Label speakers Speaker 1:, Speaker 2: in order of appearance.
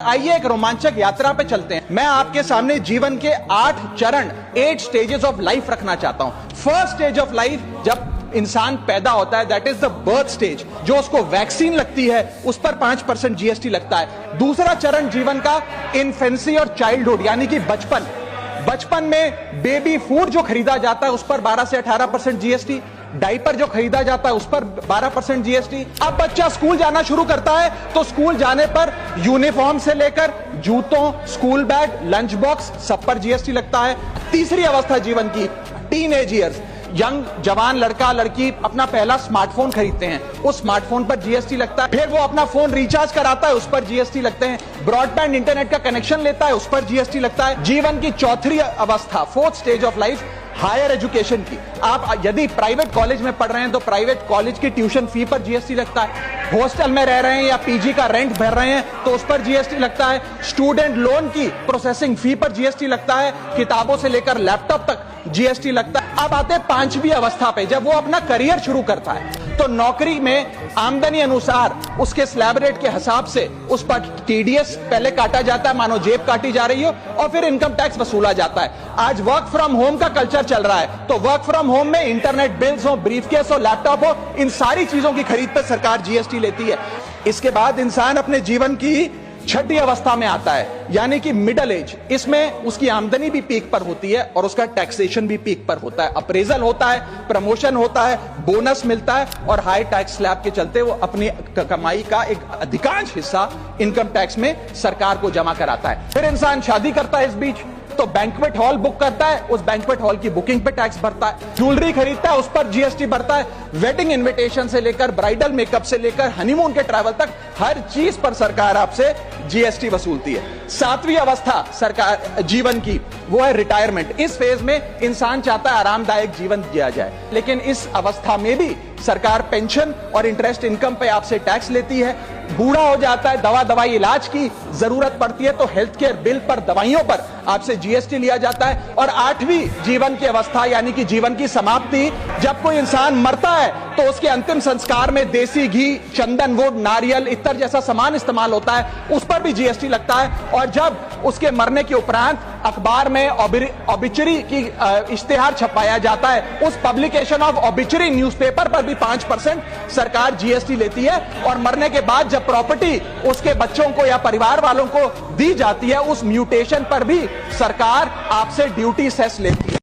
Speaker 1: आइए एक रोमांचक यात्रा पे चलते हैं। मैं आपके सामने जीवन के 8 चरण 8 स्टेजेस ऑफ लाइफ रखना चाहता हूं। फर्स्ट स्टेज ऑफ लाइफ, जब इंसान पैदा होता है, that is the birth stage. जो उसको वैक्सीन लगती है उस पर 5% जीएसटी लगता है। दूसरा चरण जीवन का इन्फेंसी और चाइल्डहुड यानी कि बचपन में बेबी फूड जो खरीदा जाता है उस पर 12 से 18% जीएसटी। डायपर जो खरीदा जाता है उस पर 12% जीएसटी। अब बच्चा स्कूल जाना शुरू करता है तो स्कूल जाने पर यूनिफॉर्म से लेकर जूतों, स्कूल बैग, लंच बॉक्स सब पर जीएसटी लगता है। तीसरी अवस्था जीवन की, टीनेज ईयर्स, यंग जवान लड़का लड़की अपना पहला स्मार्टफोन खरीदते हैं, उस स्मार्टफोन पर जीएसटी लगता है। फिर वो अपना फोन रिचार्ज कराता है, उस पर जीएसटी लगते हैं। ब्रॉडबैंड इंटरनेट का कनेक्शन लेता है, उस पर जीएसटी लगता है। जीवन की चौथी अवस्था, fourth stage of life, higher education की। आप यदि प्राइवेट कॉलेज में पढ़ रहे हैं तो प्राइवेट कॉलेज की ट्यूशन फी पर जीएसटी लगता है। हॉस्टल में रह रहे हैं या पीजी का रेंट भर रहे हैं तो उस पर जीएसटी लगता है। स्टूडेंट लोन की प्रोसेसिंग फी पर जीएसटी लगता है। किताबों से लेकर लैपटॉप तक जीएसटी लगता है। अब आते हैं पांचवी अवस्था पे, जब वो अपना करियर शुरू करता है तो नौकरी में आमदनी अनुसार उसके स्लैब रेट के हिसाब से उस पर टीडीएस पहले काटा जाता है, मानो जेब काटी जा रही हो, और फिर इनकम टैक्स वसूला जाता है। आज वर्क फ्रॉम होम का कल्चर चल रहा है तो वर्क फ्रॉम होम में इंटरनेट बिल्स हो, ब्रीफकेस हो, लैपटॉप हो, इन सारी चीजों की खरीद पर सरकार जीएसटी लेती है। इसके बाद इंसान अपने जीवन की छठी अवस्था में आता है यानी कि मिडिल एज। इसमें उसकी आमदनी भी पीक पर होती है और उसका टैक्सेशन भी पीक पर होता है। अप्रेजल होता है, प्रमोशन होता है, बोनस मिलता है और हाई टैक्स स्लैब के चलते वो अपनी कमाई का एक अधिकांश हिस्सा इनकम टैक्स में सरकार को जमा कराता है। फिर इंसान शादी करता है, इस बीच तो बैंक्वेट हॉल बुक करता है, उस बैंक्वेट हॉल की बुकिंग पे टैक्स भरता है। ज्वेलरी खरीदता है, उस पर जीएसटी भरता है। वेडिंग इनविटेशन से लेकर ब्राइडल मेकअप से लेकर हनीमून के ट्रैवल तक हर चीज पर सरकार आपसे जीएसटी वसूलती है। सातवीं अवस्था सरकार जीवन की, वो है रिटायरमेंट। इस फेज में इंसान चाहता है आरामदायक जीवन जिया जाए, लेकिन इस अवस्था में भी सरकार पेंशन और इंटरेस्ट इनकम पे आपसे टैक्स लेती है। बूढ़ा हो जाता है, दवाई इलाज की जरूरत पड़ती है तो हेल्थ केयर बिल पर, दवाइयों पर आपसे जीएसटी लिया जाता है। और आठवीं जीवन की अवस्था यानी कि जीवन की समाप्ति, जब कोई इंसान मरता है तो उसके अंतिम संस्कार में देसी घी, चंदन वुड, नारियल, इत्तर जैसा सामान इस्तेमाल होता है, उस पर भी जीएसटी लगता है। और जब उसके मरने के उपरांत अखबार में ऑबिचरी की इश्तेहार छपाया जाता है, उस पब्लिकेशन ऑफ ऑबिचरी न्यूज़पेपर पर भी 5% सरकार जीएसटी लेती है। और मरने के बाद जब प्रॉपर्टी उसके बच्चों को या परिवार वालों को दी जाती है, उस म्यूटेशन पर भी सरकार आपसे ड्यूटी सेस लेती है।